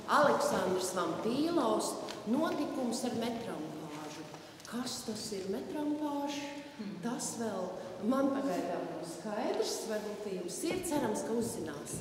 Aleksandrs Vampīlovs notikums ar metrampāžu. Kas tas ir metrampāžs? Tas vēl man pagaidām nav skaidrs. Varbūt jums ir, cerams, ka uzzinās.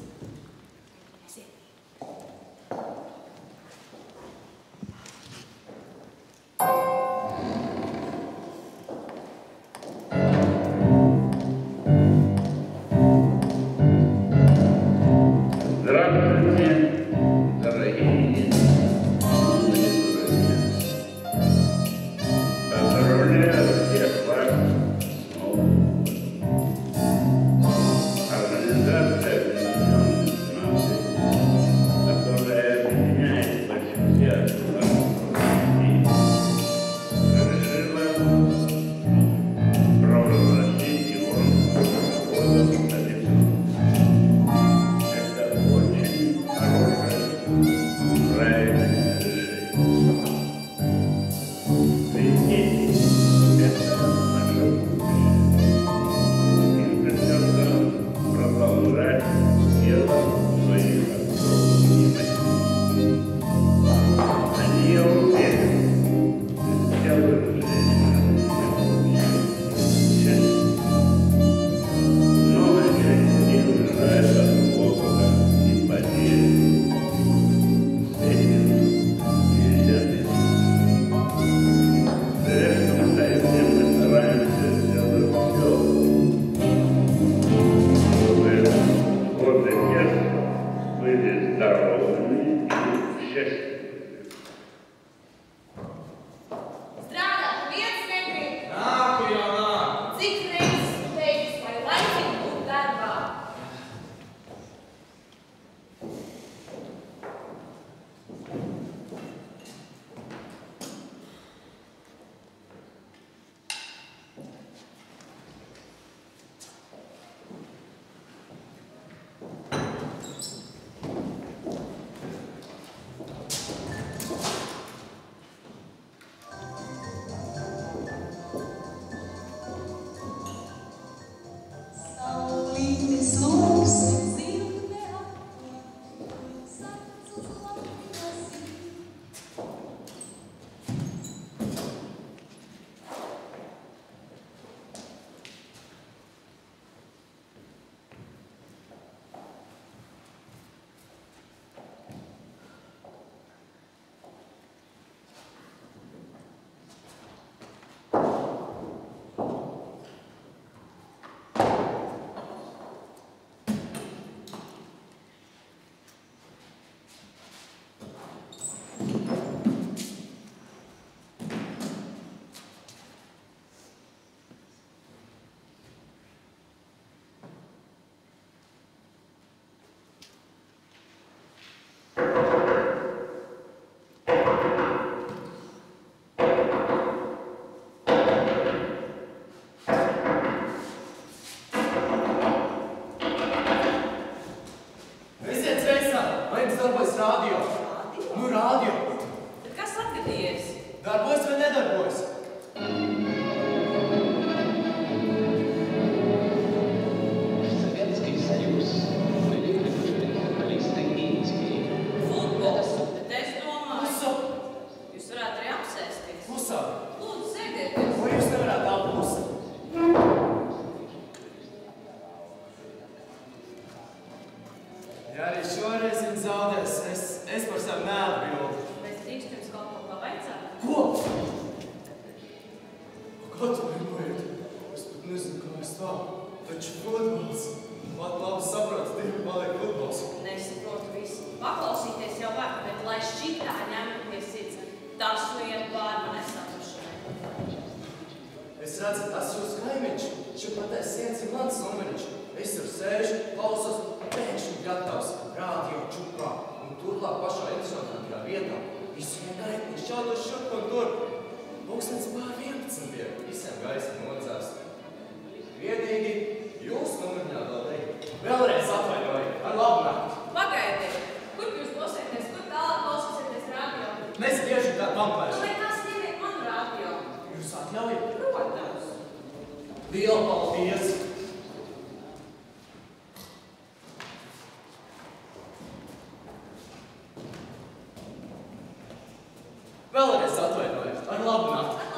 Vēlreiz atvainojiet. Ar labu nakti.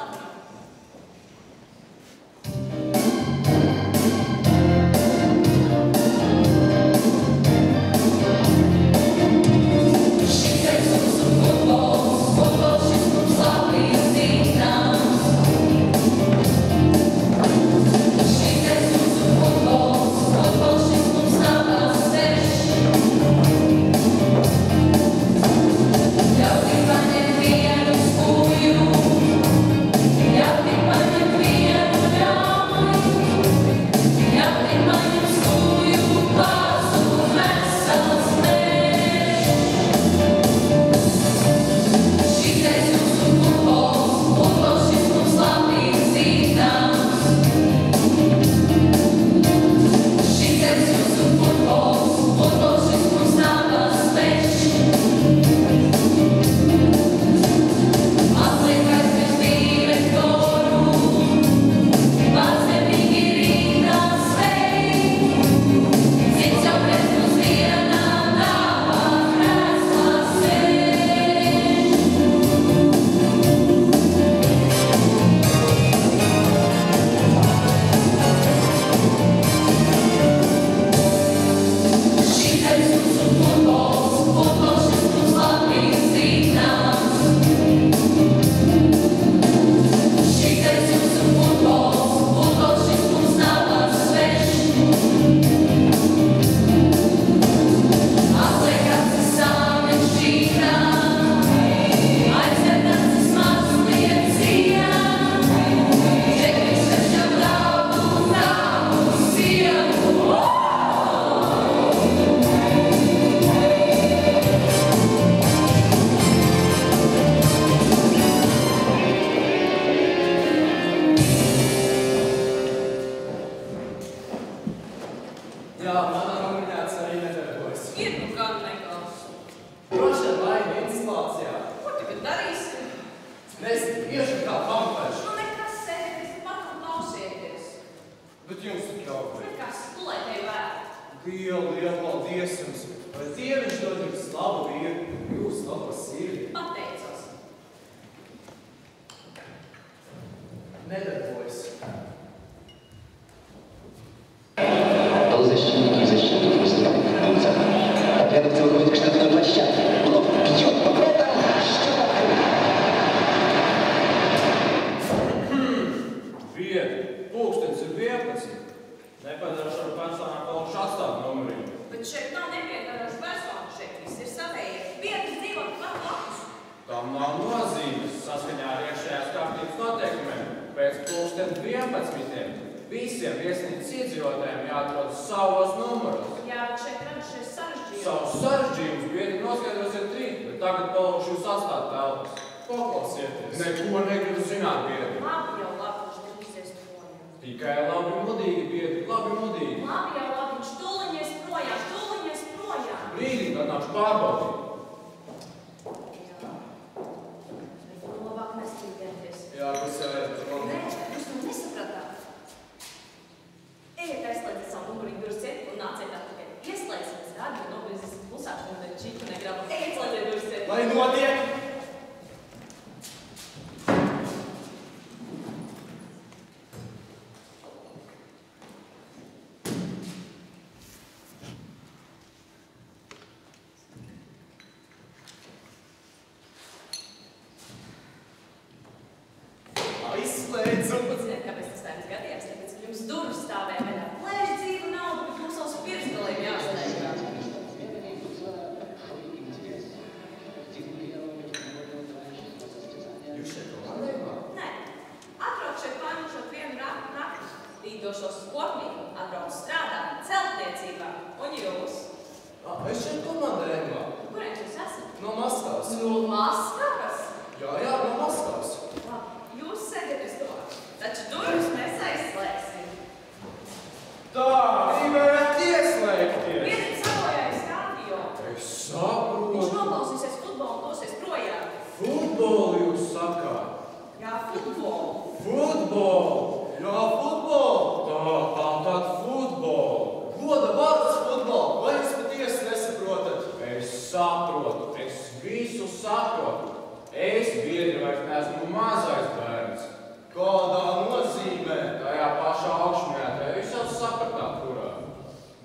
Saprotu, es visu saprotu. Es biedri vairs neesmu mazais bērns. Kādā nozīmē? Tajā pašā augšmētē, jūs jau sapratāt, kurā.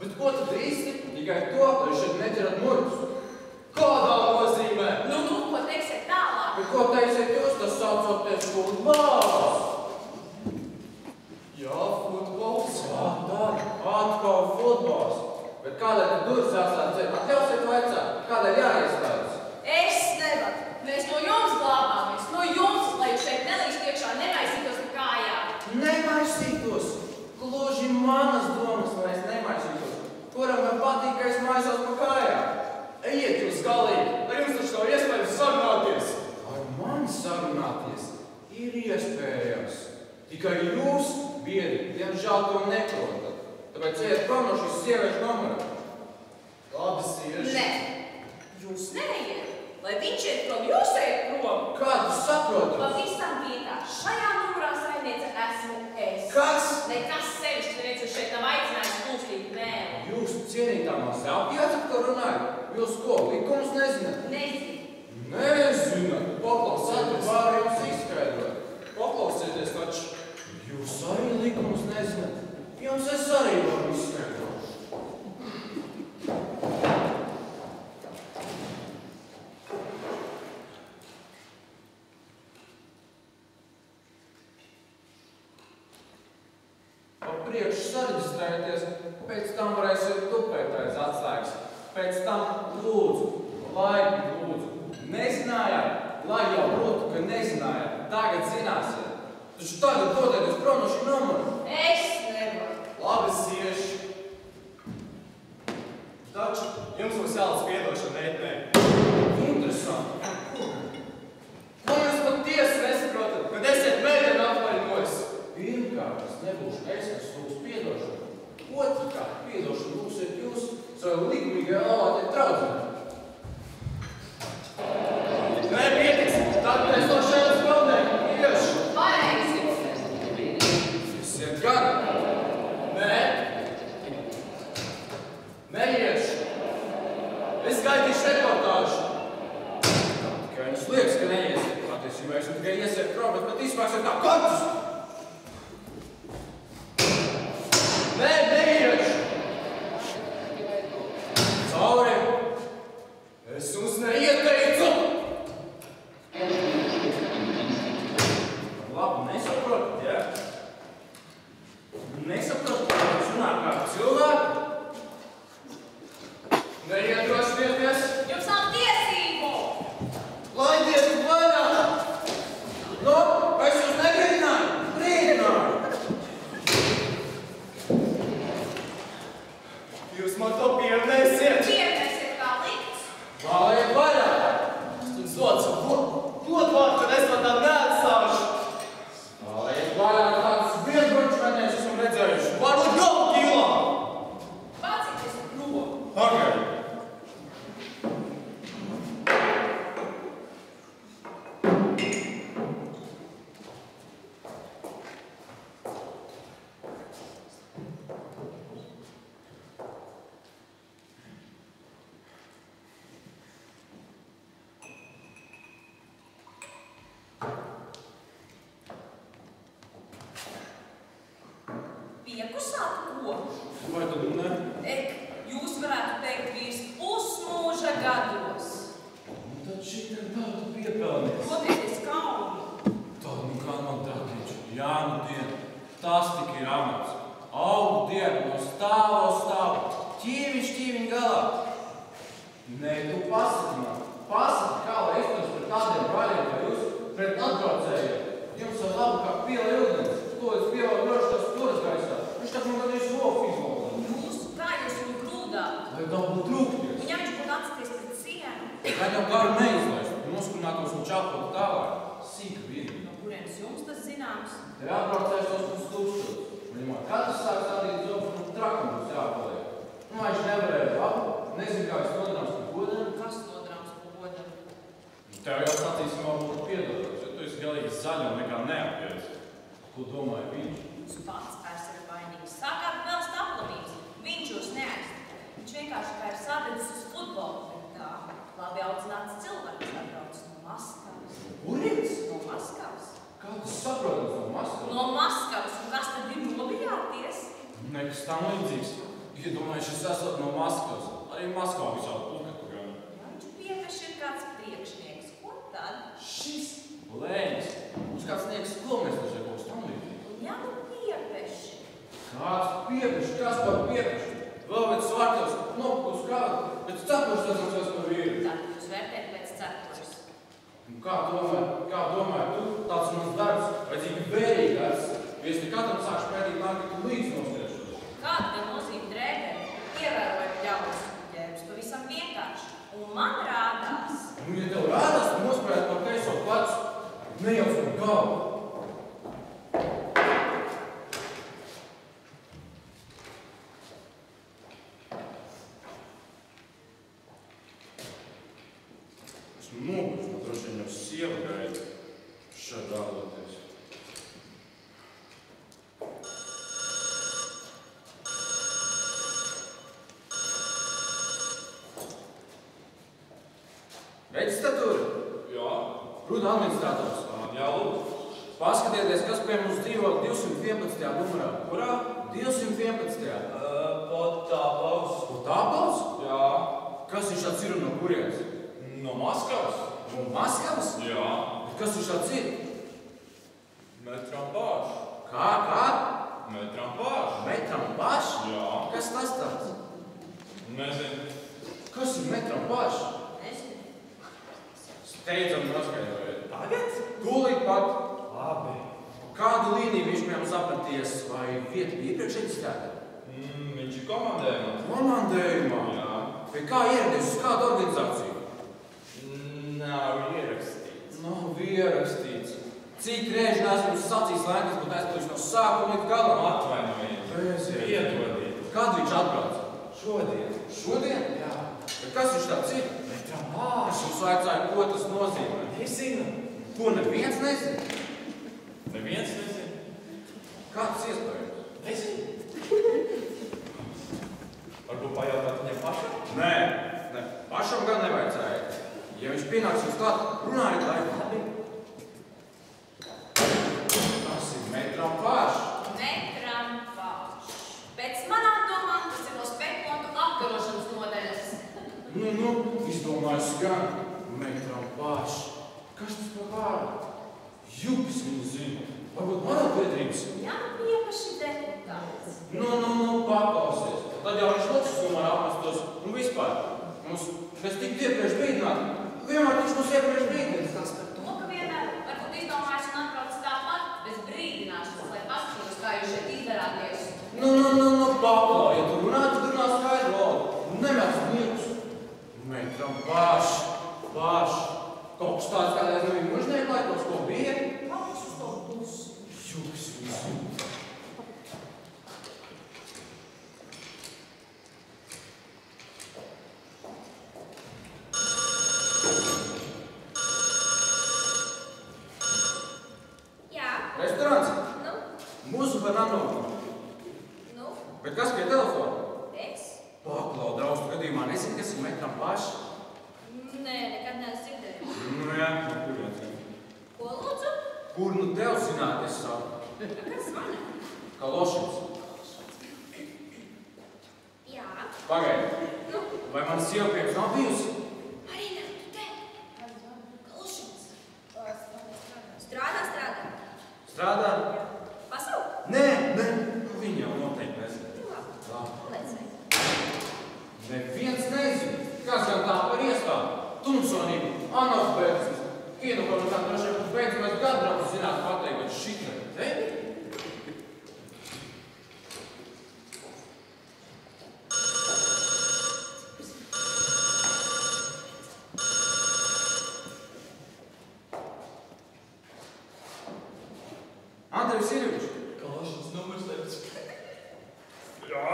Bet ko tad īsti? Tikai to, ka jūs šeit neķerat murtus. Kādā nozīmē? Nu, ko teiksiet tālāk? Bet ko teiksiet jūs, tas saucoties futbols? Jā, futbols. Jā, tā, atkal futbols. Bet kādēļ tad durvis jāslēdz ciet? Atļausiet vaicāt, kādēļ jāiestājas? Es nevaru. Mēs no jums glābāmies. No jums, lai jūs šeit nelīst iekšā, nemaisītos pa kājām. Nemaisītos. Gluži manas domas, lai es nemaisītos. Kuram man patīk, ka es maisos pa kājām? Ejiet jūs galīgi, ar jums taču nav iespējams sarunāties. Ar mani sarunāties ir iespējams. Tikai jūs, biedri, diemžēl to neprotat. Tāpēc ejiet prom no šīs sieviešu numura. Labi, sieši. Nē, jūs neiet. Lai viņš iet prom, jūs ejat prom. Kā tu saproti? Pavisam vietā. Šajā numurā saimniece esmu es. Kas? Nekas sevišķi, neviens jūs šeit nav aicinājis plūstīt mēli. Jūs cienītā mazā piecat, ko runājat? Jūs ko, likums nezināt? Nezinu. Nezināt. Paklausieties, var jums izskaidrot. Paklausieties taču. Jūs arī likums nezināt. Jums es arī varu izskaidrot. Priekš sareģistrējieties, pēc tam varēsiet tupēt aiz atslēgas. Pēc tam lūdzu, laipni lūdzu. Nezinājāt, lai jau būtu, ka nezinājāt. Tagad zināsiet. Taču tagad dodieties prom no šī numura. Es nevaru. Labi, sieši. Taču jums būs jālas piedošana reitnē. Interesanti. Ko jūs pat tiesi nesaprotat, kad esiet meiteni atvaļinojis? Pirmkārt, es nebūšu es, kas lūdzu piedošanu. Otrkārt, piedošanu lūksiet jūs savu likumīgajā laulātie draudzene. Nē, pietiks, tad mēs no šeit spēlnēm. Iešu. Pareizi. Esiet gari. Nē. Neiešu. Es gaidīšu reportāžu. Tikai jums liekas, ka neiesiet. Patiesībā jūs ne tikai iesiet prom, bet pat izmēksiet kā katus. Nē, neiešu. Cauri. Es jums neieteicu. Labi, nesaprotat, jā? Nesaprotat, ka jūs runājat kā cilvēki? Neiedrošinieties. Jums nav tiesību. Laidiet vaļā. Nu, es jūs nebrīdināju. Brīdināju. Jūs man to pierunēsiet. Pierunēsiet kā likts. Māliet vaļā. Es jums dodu savu godvārdu, kad es man tā neatstāšu. Māliet vaļā, tādus viedbručmenies esam redzējuši. Varbūt galvu kīlā. Pacieties prom. Pagaid. Piekusāt ko? Vai tad ne? Ek, jūs varētu teikt vīrs pusmūža gados. Tad šī te tādu piepelnies. Godieties kauni. Tādu nu kā man tādiņš. Jānu dienu. Tas tik ir amats. Augu dienu no stāva uz stāvu. Ķīviņš galā. Nē, tu pasaki man. Pasaki, kā lai izturas pret tādiem brāļiem, kā jūs pret atbraucējiem. Jums ar labu kā piela ūdens. To es pievēlu droši tās turas gaisā. Viņš tā man gadījis lopu izvalda. Jūsu prājos viņu grūdāt. Lai tā būtu trūkties. Un ja viņš būtu atsties pret sienu, Gan jau garu neizlaist. Noskurinātos un čāpot tālāk. Sīka viena. no kurienes jums tas zināms? Tev atbraucējis tos mums tūkstotus. Un ja katrs sāk stādīt zobus, un trakam būs jāpaliek. Nu, viņš nevarēja labu. Nezinu, kā es nodarāms par godam. Kas nodarāms par godam? Tev jau sacīsim vēl būtu piedotos, jo tu esi galīgi zaļa un nekā neapjēdz. Ko domāja viņš? Jūs pats esat vainīgs. Sākāt vēl staplamības. Viņš jūs neaizstāja. Viņš vienkārši kā ir sadedzis uz futbolu. Bet tā labi audzināts cilvēks atbrauc no Maskavas. tas saprotams no Maskavas? No Maskavas, un kas tad ir nobijāties? Nekas tam līdzīgs. Iedomājušies esat no Maskavas. Arī Maskavā visādi pulkatu gan. Ja viņš piekaši ir kāds priekšnieks, ko tad? Šis lēnis. Mums kāds sniegs skolmēs vai kaut kas tam līdzīgs. Ja nu piepeši. Kāds piepeši? Kas par piepeši? Vēl pēc svārtavas nopūs kādu, pēc cepures esam par vīru. Tātad jūs vērtēt pēc cepures. Kā domāji, tu tāds mans darbs, vajadzīgi vērīgi darbs. Es te katram sākšu pētīt nākt, ka tu līdz nostrēšos. Kāda gan nozīme drēbēm? Ievērojot ļaunus ģērbus, pavisam vienkārši. Un man rādās. Nu, ja tev rādās, tu nospērēt par kreiso plecu, nejauc par galvu. Esmu noguris, man droši vien jau sieva gaida šeit rādoties. Reģistratūra? Jā. Rūda administrators. Jā, lūdzu. Paskatieties, kas pie mums dzīvo 211. numurā. Kurā? 211. Potāpavs. Potāpavs? Jā. Kas viņš tāds ir un no kurienes? No Maskavas? No Maskavas? Jā. Kas viņš tāds ir? Metram pārš. Kā? Metram pārš. Metram paš? Jā. Kas tas tāds? Nezinu. Kas ir metram paš? Nezinu. Steidzam noskaidrojiet. Tagad? Tūlīt pat. Labi. Kādu līniju viņš pie mums apraties, vai vieta bija iepriekš reģistrēta? Viņš ir komandējumā. Komandējumā? Jā. Vai kā ieradies uz kādu organizāciju? Nav ierakstīts. Nav ierakstīts. Cik reizi neesmu sacījis lēkas, būtu aizpildījuši no sākuma līdz galam? Atvainojiet. Aiziet. Iedodiet. Kad viņš atbrauc? Šodien. Šodien? Jā. Bet kas viņš tāds ir? Metram Es pārš. jums vaicāju, ko tas nozīmē. Nezinu. Ko neviens nezina? Neviens nezinu. Kā tas iespējams? Nezinu. Varbūt pajautāt viņam pašam? Nē. Pašam gan nevajadzēja. Ja viņš pienāks jums klāt, runājiet, lai labi. Tas ir metram pārš. Metram pārš. Pēc manām domām tas ir no spekulantu apkarošanas nodaļas. Nu, izdomājis gan. Metram pārš. Kas tas par vārdu? Jupis viņu zina. Varbūt manotbiedrības. Ja nu piepaši deputāts. Nu, paklausies. Tad jau viņš lūdzu sumā apmestos. Un vispār. Mums bez tik iepriekš brīdināt. Vienmēr viņš mums iepriekš brīdināt. Tas par to, ka vienmēr varbūt izdomājis un atbrauc tāpat bez brīdināšanas, lai paskatītos, kā jūs šeit izdarāties. Nu, paklau. Ja tu runā skaidru valodu. Nemēs niekus. Metram pārš. Kaut kas tāds kādreiz nebija mužnieku laikos, ko bija. Kāpēc uz to pusi? Jupis viņu zina. Jā. Restorāns. Nu? Mūsu Fernando. Nu? Bet kas pie telefona? Es? Paklau, draustu gadījumā nezinu, kas ir metram pārš. Nē, nekad neesmu dzirdējis. Nu jā, kurienes gan? Ko lūdzu? Kur nu tev zināt, es saku? Kas zvana? Kalošins. Jā. Pagaidi. Nu? Vai man sieva pie jums nav bijusi? Marina, tu te? Kalušins. Strādā. Strādā? Pasauk? Nē. Viņa jau noteikti nezina. Nu, labi. Labi. Lecēji. Neviens nezina. Kas gan tā par iestādi? Tumsonību, analfabētisms. Vienu no tām droši vien beidzamais gadbrauks zināt pateikt, bet šitā te? Andrejs Sirvičs. Kalošanas numurs liekas. Jā,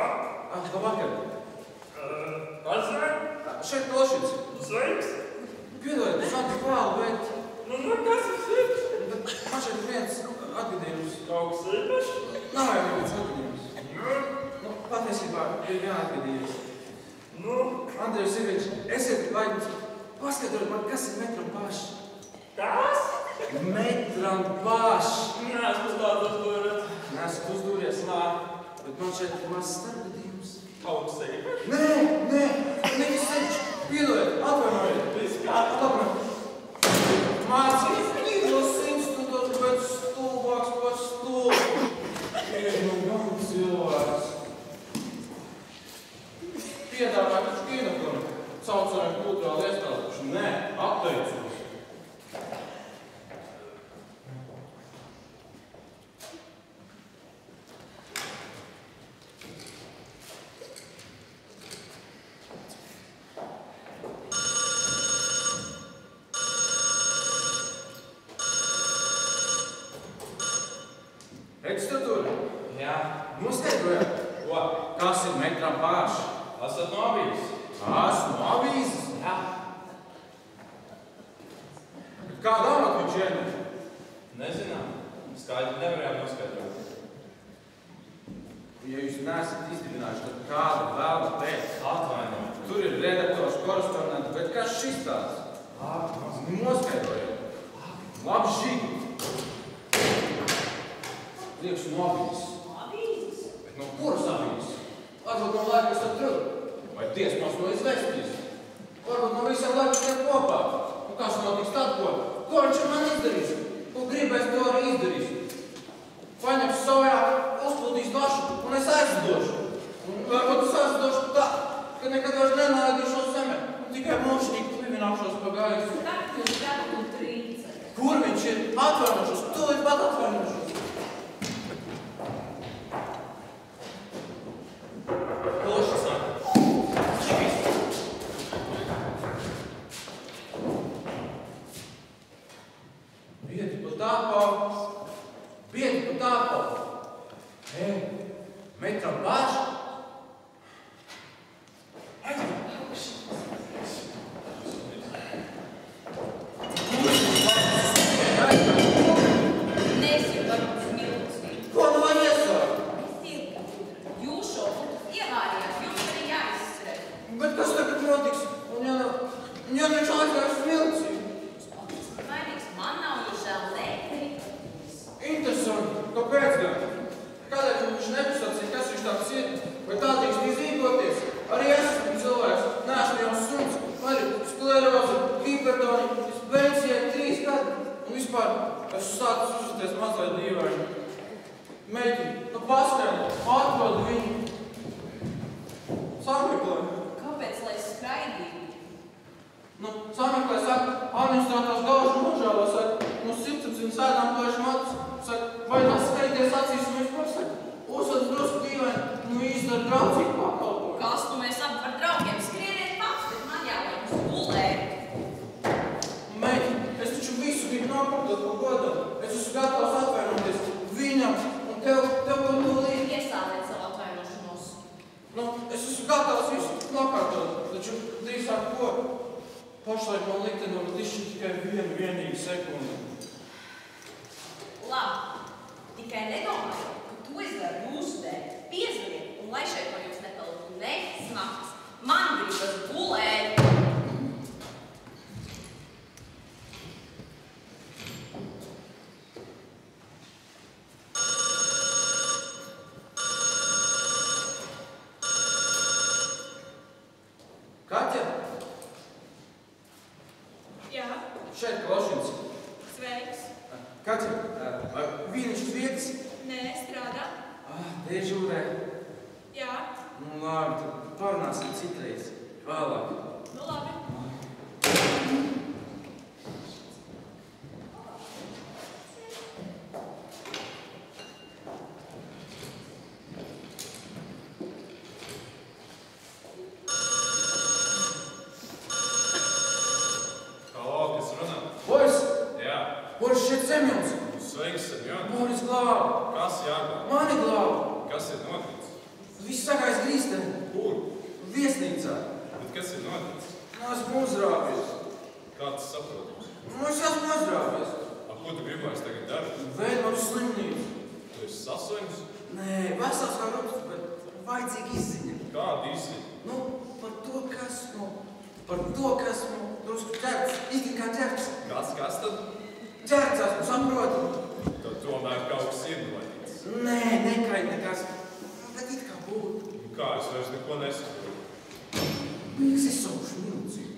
Labvakar. atzvani, Šeit Kalošins. sveiks. Piedodiet, es atbiju vēlu, bet Kas tas ir? man šeit ir viens atgadījums. Kaut kas īpašs? Nav jau viens atgadījums. Patiesībā ir jāatgadījums. Andrejs Sirvičs, esiet laipni, paskaidrot man, kas ir metram paši. Kas? Metram paši. Neesmu uz tādu uzdūrēt. Nesat uzdūries, bet man šeit ir mazs starpgadījums. Kaut kas īpaši? Nē, nevis sevišķi. Piedodiet, atvainojiet. Viss kā? Mācīs, no 100 stundot pēc stulbāks par stulbu. Ir nu gan cilvēks. Piedāvāju taču kinokonu. Saucamiem kulturāli iestāduši. Nē, atteicos. Ekstatūri? Jā. Noskaidrojāt? Ko? Kas ir metram paši? Esat no avīzes? Esmu avīzes? Jā. Kādu amatu viņš ieņem? Nezinām. Skaidri nevarējām noskaidrot. Ja jūs neesat izdarinājuši, tad kāda vēla pēc? Atvainojiet. Tur ir redaktors, korespondents, bet kas šis tāds? Noskaidrojiet. Labs žīgi. Liekas no avīzes. Avīzes? Bet no kuras avīzes? Varbūt no laikas ar trudu. Vai tiesmās no izvēstīs? Varbūt no visiem laikiem kopā. Un kas notiks tad, ko viņš ar mani izdarīs? Ko gribēs, to arī izdarīs. Paņems savajā, uzpildīs dašu, un es aizdošu. Un varbūt es aizdošu tā, ka nekad vairs nenaidīšos zemē. Un tikai mūžīgi plivināšos pa gaisu. Tak jūs gadu trīce. Kur viņš ir? Atvainošos, tūlīt pat atvainošos. Loši saka. Biedi pa tāpā. Biedi pa tāpā. Metram paši. Nesiet varbūt smilts. Ko nu lai iesāk? Jūs šo būtu ievārījāt, jums arī jāizsver. Bet kas tagad notiks? Un ja viņš aizgājas smilcī? Vainīgs man nav žēl nekri. Interesanti. Kāpēc gan? Kādēļ viņš nepasacīja, kas viņš tāds ir? Vai tā drīkst izrīkoties? Arī es esmu cilvēks. Neesmu jau suns. Man ir skleroze, hipertoni, es pensijai 3 gadi. Un vispār esmu sācis uzvesties mazliet dīvaini. Meitiņ, nu paskaidro, atrod viņu. Sameklē. Kāpēc, lai skraidītu? Nu, sameklē, saka, administrātors gaužu nožēlo, saka, no 100 sēdām plēšu matus, saka, vai tas skatīties acīs, un viņš pasaka, uzsad drusku dīvaini, nu izdara draudzīgi pakalpojumu. Kas tu mēs abi par draugiem skrieniet pats, bet man jāliek uz gulēt. Meitiņ, es taču visu gribu nopaktot pa godam. Es esmu gatavs atvainoties viņam, un tev to tūlīt. Iesāliet savu atvainošanos. Nu, es esmu gatavs visu nokārtot, taču drīzāk ko? Pašlaik man liktenim izšķirt tikai vienīgu sekundi. Labi, tikai nedomāju, ka to izdara jūsu dēļ. Piezvaniet, un lai šeit no jums nepaliktu ne smakas. Man gribas gulēt. Katja, Jā, šeit Klaušins. sveiks. Katja, vai viņš uz vietas? Nē, strādā. Dežūrē. Jā, Nu labi, tad parunāsim citreiz. Vēlāk. nu labi. Halo, kas runā? Boris, Jā. Boris šeit Semjons. Sveiks, senjor. Boris glāba. Kas jāglāb? Mani glāba. Kas ir noticis? Viss sagājis grīsteni. Kur? Viesnīcā. Bet kas ir noticis? Nu, esmu uzrāpies. Kā tas saprotams? Nu, es esmu uzrāpies. Ko tu gribēsi tagad darīt? Vēl man slimnīcu. Tu esi saslims? Nē, vesels kā rupts, bet vajadzīga izziņa. Kāda izziņa? Nu, par to, ka esmu drusku ķerts. Īsti kā ķerts. Kas tad? Ķerts. Neko nesaprotu. Liekas, es saukuši miliciju.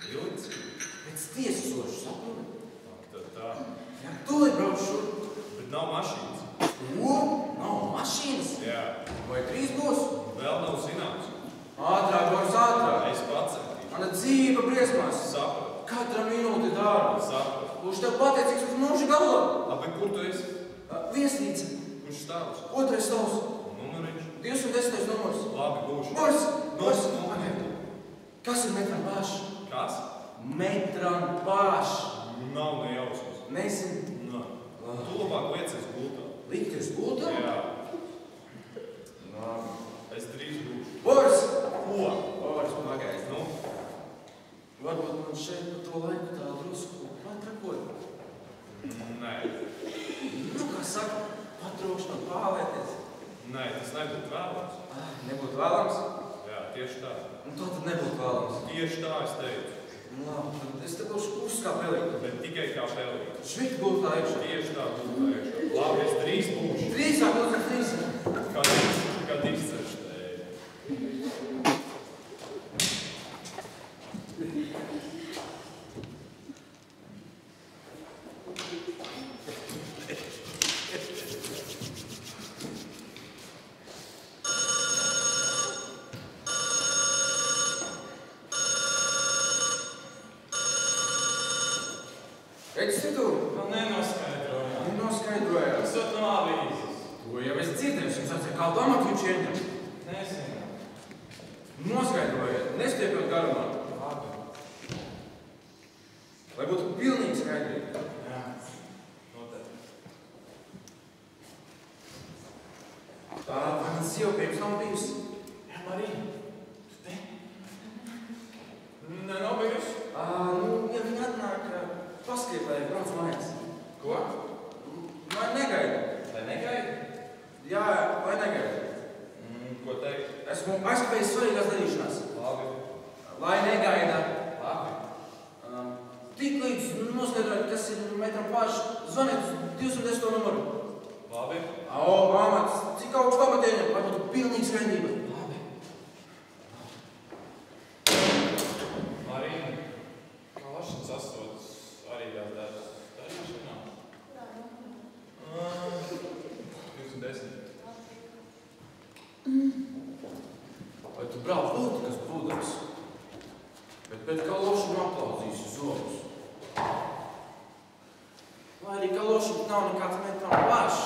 Miliciju? Pēc tiesas sošu saproti. Tad tā. Jā, tūlīt brauc šur. Bet nav mašīnas. Ko? Nav mašīnas? Jā. Vai 3 būs? Vēl nav zināms. Ātrāk, Boris, ātrāk. Es pacentīšu. Mana dzīve briesmās. Sapratu. Katra minūte dārga. Sapratu. Būšu tev pateicīgs uz mūža galā. Labi, kur tu esi? Viesnīca. Kurš stāvs? 2. stāvs. Numuriņš? 210. numurs. Labi, būšu. Boris! Boris! Pagaidi. Kas ir metram paši? Kas? Metram paši. Nav ne jausmas. Nezinu. Nav. Tu labāk liecies gultā. Likties gultā? Jā. Labi. Es drīz būšu. Boris! Ko? Boris, pagaidi. Nu? Varbūt man šeit par to laiku tā drusku patrakot. Nē. Nu, kā saka, patrokšs no pāvēties. Nē, tas nebūtu vēlams. Nebūtu vēlams? Jā, tieši tā. Nu, to tad nebūtu vēlams. Tieši tā es teicu. Labi, tad es te būšu kā pelīt. Bet tikai kā pelīt. Švit gultā iekšā. Tieši tā gultā iekšā. Labi, es drīz būšu. Drīzāk, lūdzu, drīzāk. Kad izcešu tēju. Esi tu? Man nenoskaidrojāt. Noskaidrojās. Tas jau nav avīzes. To jau es dzirdēju, jums atsaka, kādu amatu viņš ieņem. Nezinu. Noskaidrojiet, nestiepjot garumā. Labi. Lai būtu pilnīgi skaidrība. Jā. Noteikti. Tā, vai man sieva pie jums nav bijusi? Jā, Marija. Te? Ne, nav bijusi. Nu, ja viņi atnāk, paskriet, lai brauc mājās. Ko? Vai negaida? Vai negaidi? Jā, vai negaida? Ko teikt? Esmu aizkavējis svarīgās darīšanās. Labi. Lai negaida. Labi. Tiklīdz noskaidrojot, kas ir metram paši, zvaniet uz 210. numuru. Labi. Amats, cik augstu amatu ieņem, lai būtu pilnīgi skaidrība. Labi. Marina, kā lašana sastotas arī vēl darbs? Darīšanā? Kurā numurā? 210. Vai tu brauc lūdzu, kas būdams? Bet pēc kalošiem aplauzīsi zobus. Lai arī kalošiem nav nekāds metram paši.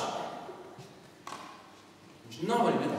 Viņš nav arī metram